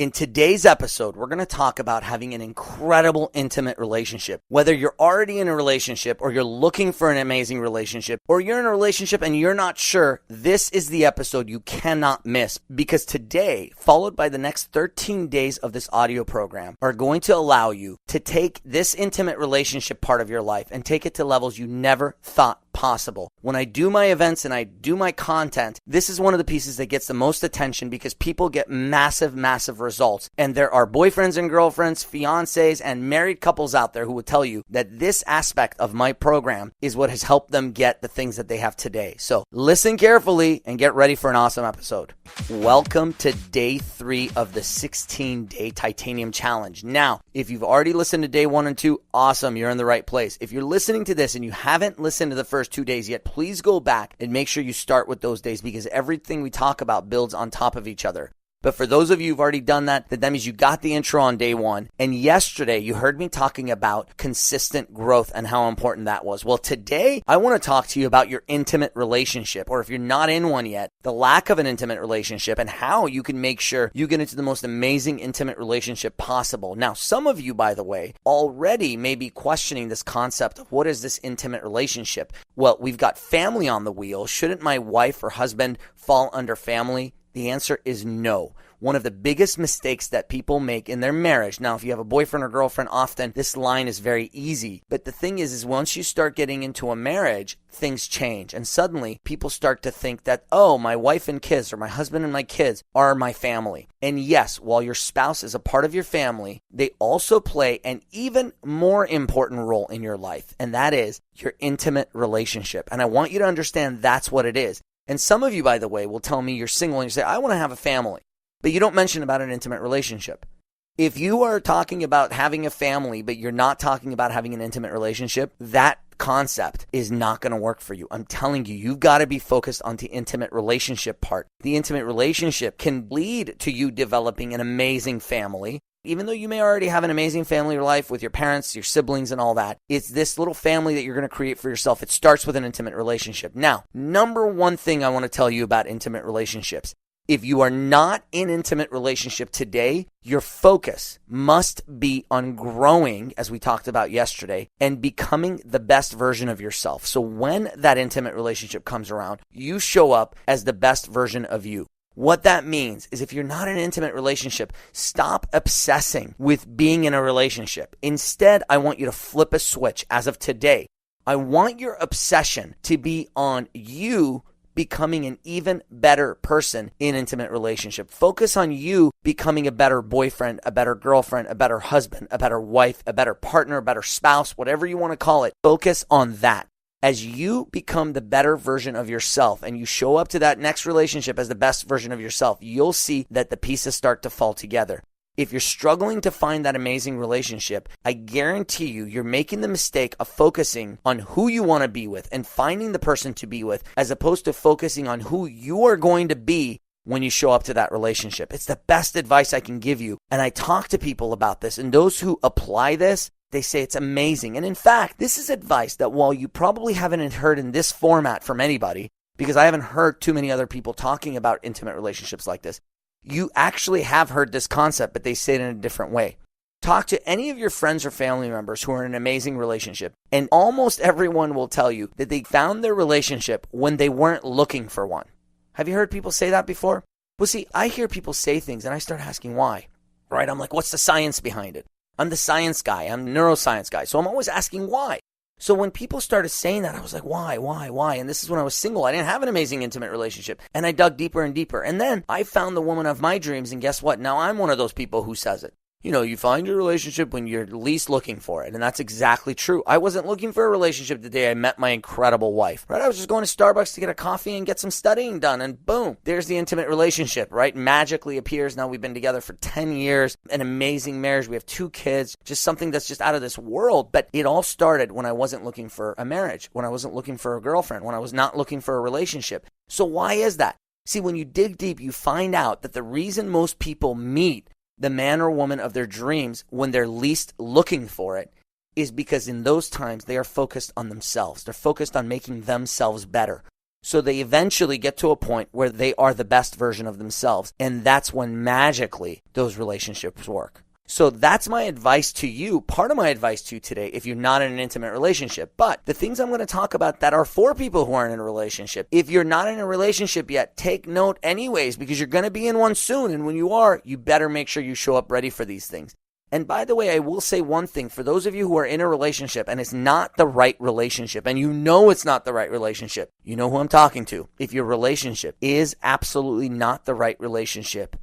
In today's episode, we're going to talk about having an incredible intimate relationship. Whether you're already in a relationship or you're looking for an amazing relationship or you're in a relationship and you're not sure, this is the episode you cannot miss, because today, followed by the next 13 days of this audio program, are going to allow you to take this intimate relationship part of your life and take it to levels you never thought possible. When I do my events and I do my content, this is one of the pieces that gets the most attention because people get massive results. And there are boyfriends and girlfriends, fiancés, and married couples out there who will tell you that this aspect of my program is what has helped them get the things that they have today. So listen carefully and get ready for an awesome episode. Welcome to day 3 of the 16-day Titanium Challenge. Now, if you've already listened to day 1 and 2, awesome, you're in the right place. If you're listening to this and you haven't listened to the first 2 days yet, please go back and make sure you start with those days, because everything we talk about builds on top of each other. But for those of you who've already done that means you got the intro on day 1. And yesterday, you heard me talking about consistent growth and how important that was. Well, today, I want to talk to you about your intimate relationship, or if you're not in one yet, the lack of an intimate relationship and how you can make sure you get into the most amazing intimate relationship possible. Now, some of you, by the way, already may be questioning this concept of what is this intimate relationship? Well, we've got family on the wheel. Shouldn't my wife or husband fall under family? The answer is no. One of the biggest mistakes that people make in their marriage. Now, if you have a boyfriend or girlfriend, often this line is very easy. But the thing is once you start getting into a marriage, things change. And suddenly people start to think that, oh, my wife and kids or my husband and my kids are my family. And yes, while your spouse is a part of your family, they also play an even more important role in your life. And that is your intimate relationship. And I want you to understand that's what it is. And some of you, by the way, will tell me you're single and you say, I want to have a family, but you don't mention about an intimate relationship. If you are talking about having a family, but you're not talking about having an intimate relationship, that concept is not going to work for you. I'm telling you, you've got to be focused on the intimate relationship part. The intimate relationship can lead to you developing an amazing family. Even though you may already have an amazing family life with your parents, your siblings, and all that, it's this little family that you're going to create for yourself. It starts with an intimate relationship. Now, number one thing I want to tell you about intimate relationships. If you are not in an intimate relationship today, your focus must be on growing, as we talked about yesterday, and becoming the best version of yourself. So when that intimate relationship comes around, you show up as the best version of you. What that means is if you're not in an intimate relationship, stop obsessing with being in a relationship. Instead, I want you to flip a switch as of today. I want your obsession to be on you becoming an even better person in an intimate relationship. Focus on you becoming a better boyfriend, a better girlfriend, a better husband, a better wife, a better partner, a better spouse, whatever you want to call it. Focus on that. As you become the better version of yourself and you show up to that next relationship as the best version of yourself, you'll see that the pieces start to fall together. If you're struggling to find that amazing relationship, I guarantee you're making the mistake of focusing on who you want to be with and finding the person to be with, as opposed to focusing on who you are going to be when you show up to that relationship. It's the best advice I can give you. And I talk to people about this, and those who apply this, they say it's amazing. And in fact, this is advice that while you probably haven't heard in this format from anybody, because I haven't heard too many other people talking about intimate relationships like this, you actually have heard this concept, but they say it in a different way. Talk to any of your friends or family members who are in an amazing relationship, and almost everyone will tell you that they found their relationship when they weren't looking for one. Have you heard people say that before? Well, see, I hear people say things and I start asking why, right? I'm like, what's the science behind it? I'm the science guy. I'm the neuroscience guy. So I'm always asking why. So when people started saying that, I was like, why? And this is when I was single. I didn't have an amazing intimate relationship. And I dug deeper and deeper. And then I found the woman of my dreams. And guess what? Now I'm one of those people who says it. You know, you find your relationship when you're least looking for it. And that's exactly true. I wasn't looking for a relationship the day I met my incredible wife, right? I was just going to Starbucks to get a coffee and get some studying done. And boom, there's the intimate relationship, right? Magically appears. Now we've been together for 10 years, an amazing marriage. We have 2 kids, just something that's just out of this world. But it all started when I wasn't looking for a marriage, when I wasn't looking for a girlfriend, when I was not looking for a relationship. So why is that? See, when you dig deep, you find out that the reason most people meet the man or woman of their dreams when they're least looking for it is because in those times they are focused on themselves. They're focused on making themselves better. So they eventually get to a point where they are the best version of themselves. And that's when magically those relationships work. So that's my advice to you, part of my advice to you today, if you're not in an intimate relationship. But the things I'm going to talk about that are for people who aren't in a relationship. If you're not in a relationship yet, take note anyways, because you're going to be in one soon. And when you are, you better make sure you show up ready for these things. And by the way, I will say one thing. For those of you who are in a relationship and it's not the right relationship, and you know it's not the right relationship, you know who I'm talking to. If your relationship is absolutely not the right relationship,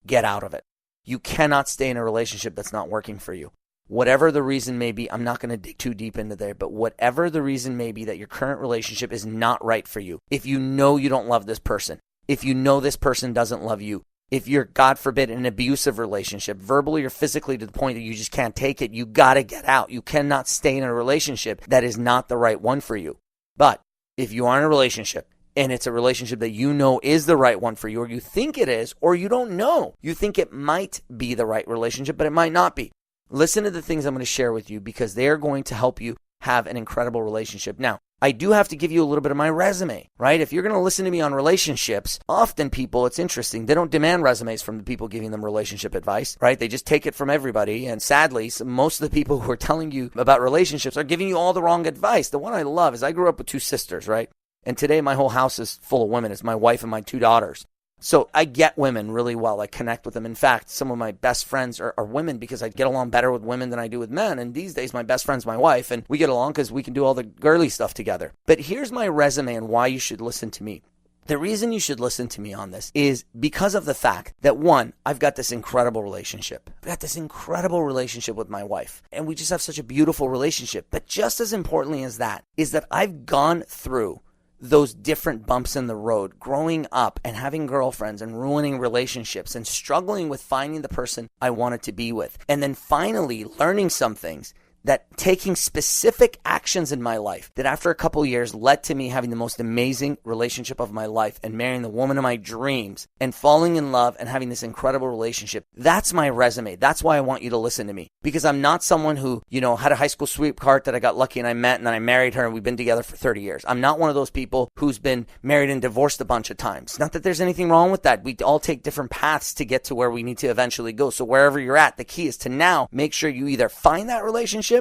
get out of it. You cannot stay in a relationship that's not working for you. Whatever the reason may be, I'm not going to dig too deep into there, but whatever the reason may be that your current relationship is not right for you, if you know you don't love this person, if you know this person doesn't love you, if you're, God forbid, in an abusive relationship, verbally or physically to the point that you just can't take it, you got to get out. You cannot stay in a relationship that is not the right one for you. But if you are in a relationship, and it's a relationship that you know is the right one for you, or you think it is, or you don't know. You think it might be the right relationship, but it might not be. Listen to the things I'm going to share with you because they are going to help you have an incredible relationship. Now, I do have to give you a little bit of my resume, right? If you're going to listen to me on relationships, often people, it's interesting, they don't demand resumes from the people giving them relationship advice, right? They just take it from everybody. And sadly, most of the people who are telling you about relationships are giving you all the wrong advice. The one I love is I grew up with two sisters, right? And today my whole house is full of women. It's my wife and my two daughters. So I get women really well. I connect with them. In fact, some of my best friends are women because I get along better with women than I do with men. And these days, my best friend's my wife, and we get along because we can do all the girly stuff together. But here's my resume and why you should listen to me. The reason you should listen to me on this is because of the fact that, one, I've got this incredible relationship. I've got this incredible relationship with my wife, and we just have such a beautiful relationship. But just as importantly as that is that I've gone through those different bumps in the road, growing up and having girlfriends and ruining relationships and struggling with finding the person I wanted to be with. And then finally learning some things that taking specific actions in my life that after a couple years led to me having the most amazing relationship of my life and marrying the woman of my dreams and falling in love and having this incredible relationship. That's my resume. That's why I want you to listen to me, because I'm not someone who, had a high school sweetheart that I got lucky and I met and then I married her and we've been together for 30 years. I'm not one of those people who's been married and divorced a bunch of times. Not that there's anything wrong with that. We all take different paths to get to where we need to eventually go. So wherever you're at, the key is to now make sure you either find that relationship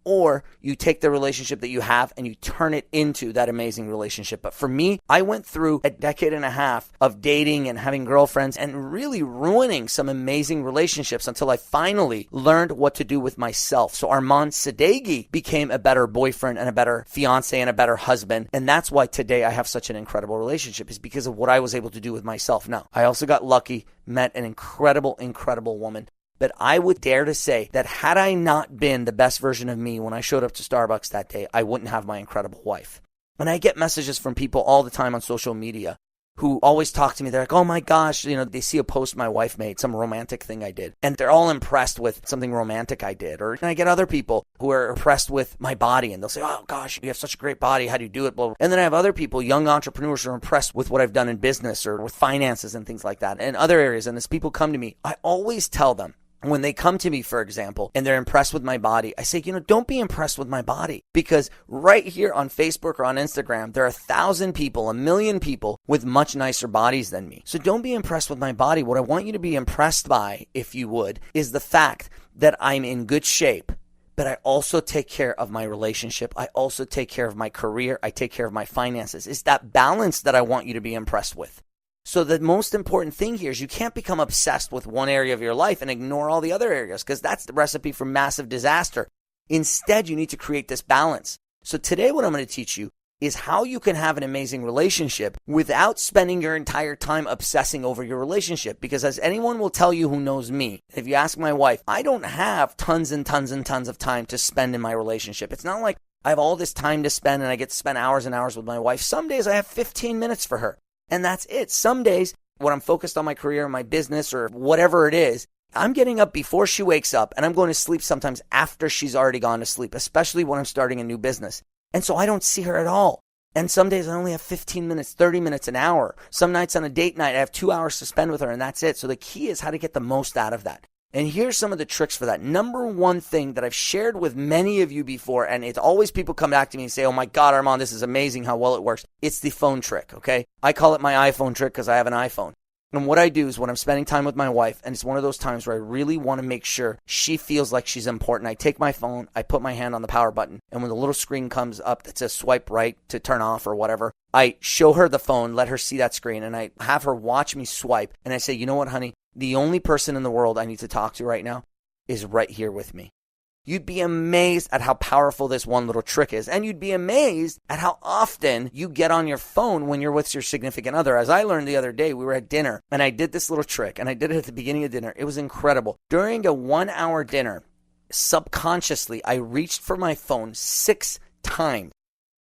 or you take the relationship that you have and you turn it into that amazing relationship. But for me, I went through a decade and a half of dating and having girlfriends and really ruining some amazing relationships until I finally learned what to do with myself. So Armand Sadeghi became a better boyfriend and a better fiance and a better husband. And that's why today I have such an incredible relationship, is because of what I was able to do with myself. Now, I also got lucky, met an incredible, incredible woman. But I would dare to say that had I not been the best version of me when I showed up to Starbucks that day, I wouldn't have my incredible wife. And I get messages from people all the time on social media who always talk to me. They're like, oh my gosh, they see a post my wife made, some romantic thing I did. And they're all impressed with something romantic I did. Or I get other people who are impressed with my body and they'll say, oh gosh, you have such a great body. How do you do it? Blah, blah. And then I have other people, young entrepreneurs, who are impressed with what I've done in business or with finances and things like that and other areas. And as people come to me, I always tell them, when they come to me, for example, and they're impressed with my body, I say, don't be impressed with my body, because right here on Facebook or on Instagram, there are 1,000 people, 1,000,000 people with much nicer bodies than me. So don't be impressed with my body. What I want you to be impressed by, if you would, is the fact that I'm in good shape, but I also take care of my relationship. I also take care of my career. I take care of my finances. It's that balance that I want you to be impressed with. So the most important thing here is you can't become obsessed with one area of your life and ignore all the other areas, because that's the recipe for massive disaster. Instead, you need to create this balance. So today what I'm going to teach you is how you can have an amazing relationship without spending your entire time obsessing over your relationship. Because as anyone will tell you who knows me, if you ask my wife, I don't have tons and tons and tons of time to spend in my relationship. It's not like I have all this time to spend and I get to spend hours and hours with my wife. Some days I have 15 minutes for her. And that's it. Some days when I'm focused on my career, my business, or whatever it is, I'm getting up before she wakes up and I'm going to sleep sometimes after she's already gone to sleep, especially when I'm starting a new business. And so I don't see her at all. And some days I only have 15 minutes, 30 minutes, an hour. Some nights on a date night, I have 2 hours to spend with her and that's it. So the key is how to get the most out of that. And here's some of the tricks for that. Number one thing that I've shared with many of you before, and it's always people come back to me and say, oh my God, Armand, this is amazing how well it works. It's the phone trick, okay? I call it my iPhone trick because I have an iPhone. And what I do is when I'm spending time with my wife, and it's one of those times where I really want to make sure she feels like she's important, I take my phone, I put my hand on the power button, and when the little screen comes up that says swipe right to turn off or whatever, I show her the phone, let her see that screen, and I have her watch me swipe, and I say, you know what, honey? The only person in the world I need to talk to right now is right here with me. You'd be amazed at how powerful this one little trick is. And you'd be amazed at how often you get on your phone when you're with your significant other. As I learned the other day, we were at dinner and I did this little trick and I did it at the beginning of dinner. It was incredible. During a 1-hour dinner, subconsciously, I reached for my phone 6 times.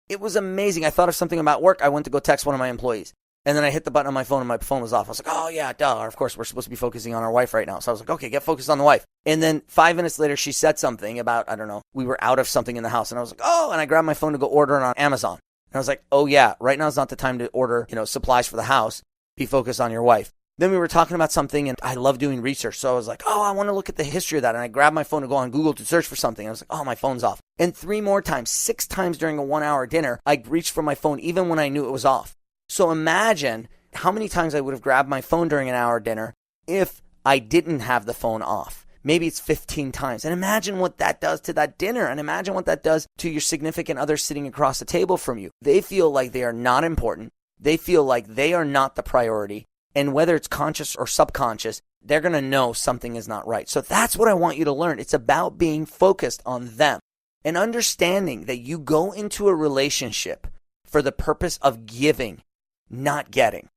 It was amazing. I thought of something about work. I went to go text one of my employees. And then I hit the button on my phone and my phone was off. I was like, oh yeah, duh. Of course, we're supposed to be focusing on our wife right now. So I was like, okay, get focused on the wife. And then 5 minutes later, she said something about, I don't know, we were out of something in the house. And I was like, oh, and I grabbed my phone to go order it on Amazon. And I was like, oh yeah, right now is not the time to order, supplies for the house. Be focused on your wife. Then we were talking about something and I love doing research. So I was like, oh, I want to look at the history of that. And I grabbed my phone to go on Google to search for something. I was like, oh, my phone's off. And 3 more times, 6 times during a 1-hour dinner, I reached for my phone even when I knew it was off. So imagine how many times I would have grabbed my phone during an hour dinner if I didn't have the phone off. Maybe it's 15 times. And imagine what that does to that dinner. And imagine what that does to your significant other sitting across the table from you. They feel like they are not important. They feel like they are not the priority. And whether it's conscious or subconscious, they're going to know something is not right. So that's what I want you to learn. It's about being focused on them and understanding that you go into a relationship for the purpose of giving, not getting.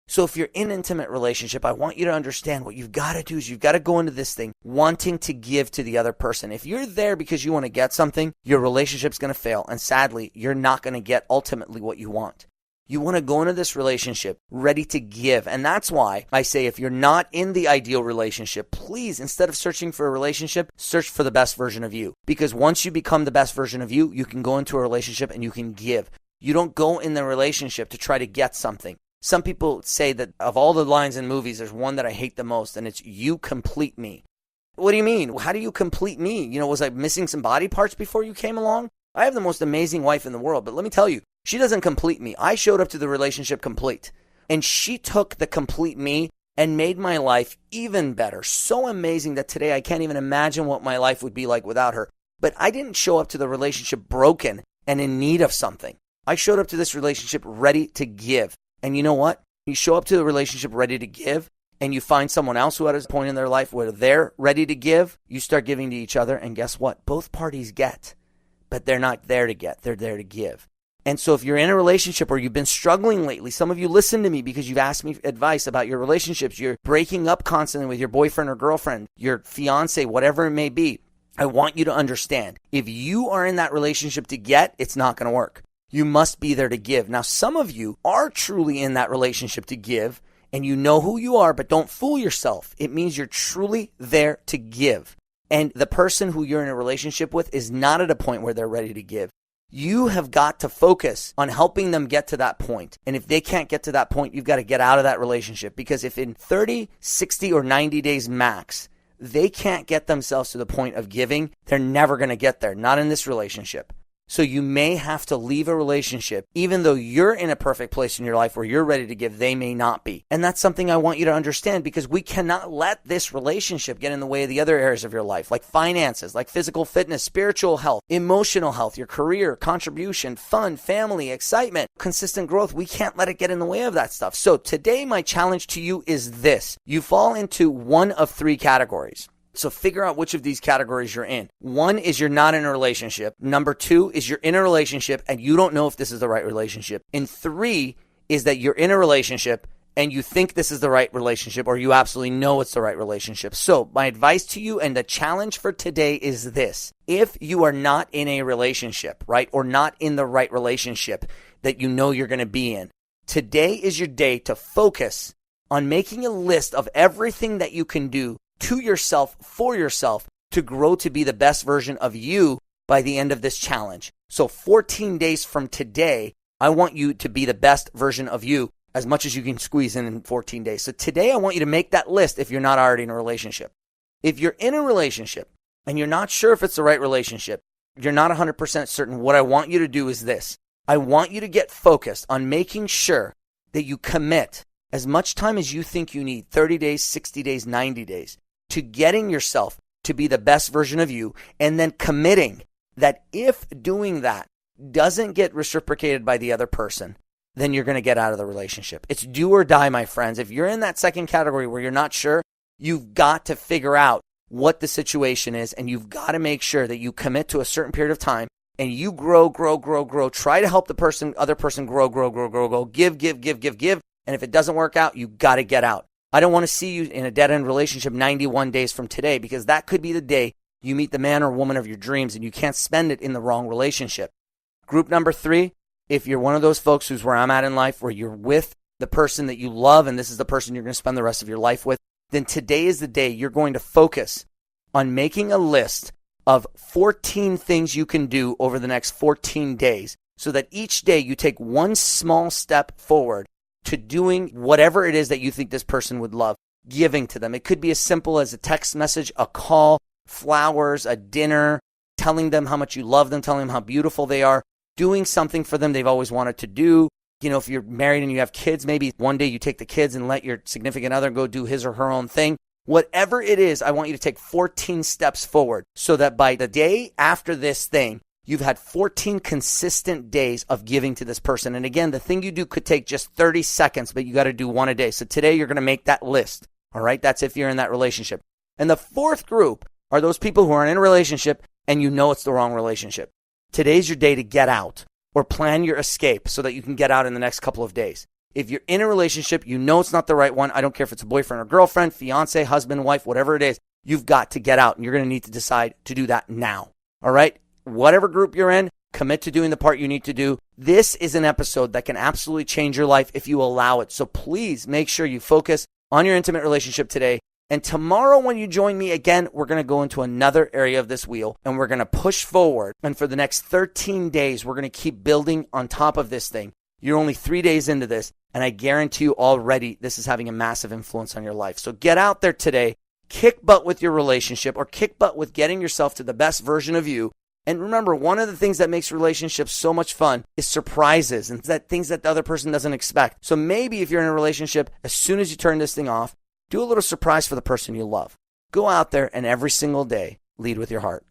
So if you're in an intimate relationship, I want you to understand what you've got to do is you've got to go into this thing wanting to give to the other person. If you're there because you want to get something, your relationship's going to fail. And sadly, you're not going to get ultimately what you want. You want to go into this relationship ready to give. And that's why I say if you're not in the ideal relationship, please, instead of searching for a relationship, search for the best version of you. Because once you become the best version of you, you can go into a relationship and you can give. You don't go in the relationship to try to get something. Some people say that of all the lines in movies, there's one that I hate the most, and it's "you complete me." What do you mean? How do you complete me? Was I missing some body parts before you came along? I have the most amazing wife in the world, but let me tell you, she doesn't complete me. I showed up to the relationship complete, and she took the complete me and made my life even better. So amazing that today I can't even imagine what my life would be like without her. But I didn't show up to the relationship broken and in need of something. I showed up to this relationship ready to give. And you know what? You show up to the relationship ready to give, and you find someone else who at a point in their life where they're ready to give, you start giving to each other, and guess what? Both parties get, but they're not there to get. They're there to give. And so if you're in a relationship or you've been struggling lately, some of you listen to me because you've asked me advice about your relationships. You're breaking up constantly with your boyfriend or girlfriend, your fiance, whatever it may be. I want you to understand, if you are in that relationship to get, it's not going to work. You must be there to give. Now, some of you are truly in that relationship to give, and you know who you are, but don't fool yourself. It means you're truly there to give. And the person who you're in a relationship with is not at a point where they're ready to give. You have got to focus on helping them get to that point. And if they can't get to that point, you've got to get out of that relationship. Because if in 30, 60, or 90 days max, they can't get themselves to the point of giving, they're never going to get there, not in this relationship. So you may have to leave a relationship, even though you're in a perfect place in your life where you're ready to give, they may not be. And that's something I want you to understand, because we cannot let this relationship get in the way of the other areas of your life, like finances, like physical fitness, spiritual health, emotional health, your career, contribution, fun, family, excitement, consistent growth. We can't let it get in the way of that stuff. So today, my challenge to you is this. You fall into one of 3 categories. So figure out which of these categories you're in. 1 is you're not in a relationship. Number 2 is you're in a relationship and you don't know if this is the right relationship. And 3 is that you're in a relationship and you think this is the right relationship, or you absolutely know it's the right relationship. So my advice to you and the challenge for today is this. If you are not in a relationship, right, or not in the right relationship that you know you're going to be in, today is your day to focus on making a list of everything that you can do to yourself, for yourself, to grow to be the best version of you by the end of this challenge. So 14 days from today, I want you to be the best version of you as much as you can squeeze in 14 days. So today I want you to make that list if you're not already in a relationship. If you're in a relationship and you're not sure if it's the right relationship, you're not 100% certain, what I want you to do is this. I want you to get focused on making sure that you commit as much time as you think you need, 30 days, 60 days, 90 days, to getting yourself to be the best version of you, and then committing that if doing that doesn't get reciprocated by the other person, then you're going to get out of the relationship. It's do or die, my friends. If you're in that second category where you're not sure, you've got to figure out what the situation is, and you've got to make sure that you commit to a certain period of time and you grow. Try to help the other person grow. Give. And if it doesn't work out, you got to get out. I don't want to see you in a dead-end relationship 91 days from today, because that could be the day you meet the man or woman of your dreams and you can't spend it in the wrong relationship. Group number 3, if you're one of those folks who's where I'm at in life, where you're with the person that you love and this is the person you're going to spend the rest of your life with, then today is the day you're going to focus on making a list of 14 things you can do over the next 14 days, so that each day you take one small step forward to doing whatever it is that you think this person would love, giving to them. It could be as simple as a text message, a call, flowers, a dinner, telling them how much you love them, telling them how beautiful they are, doing something for them they've always wanted to do. You know, if you're married and you have kids, maybe one day you take the kids and let your significant other go do his or her own thing. Whatever it is, I want you to take 14 steps forward, so that by the day after this thing, you've had 14 consistent days of giving to this person. And again, the thing you do could take just 30 seconds, but you got to do one a day. So today you're going to make that list. All right. That's if you're in that relationship. And the fourth group are those people who are in a relationship and you know it's the wrong relationship. Today's your day to get out, or plan your escape so that you can get out in the next couple of days. If you're in a relationship, you know it's not the right one. I don't care if it's a boyfriend or girlfriend, fiance, husband, wife, whatever it is, you've got to get out, and you're going to need to decide to do that now. All right. Whatever group you're in, commit to doing the part you need to do. This is an episode that can absolutely change your life if you allow it. So please make sure you focus on your intimate relationship today. And tomorrow when you join me again, we're going to go into another area of this wheel and we're going to push forward. And for the next 13 days, we're going to keep building on top of this thing. You're only 3 days into this, and I guarantee you already this is having a massive influence on your life. So get out there today, kick butt with your relationship, or kick butt with getting yourself to the best version of you. And remember, one of the things that makes relationships so much fun is surprises and things that the other person doesn't expect. So maybe if you're in a relationship, as soon as you turn this thing off, do a little surprise for the person you love. Go out there and every single day, lead with your heart.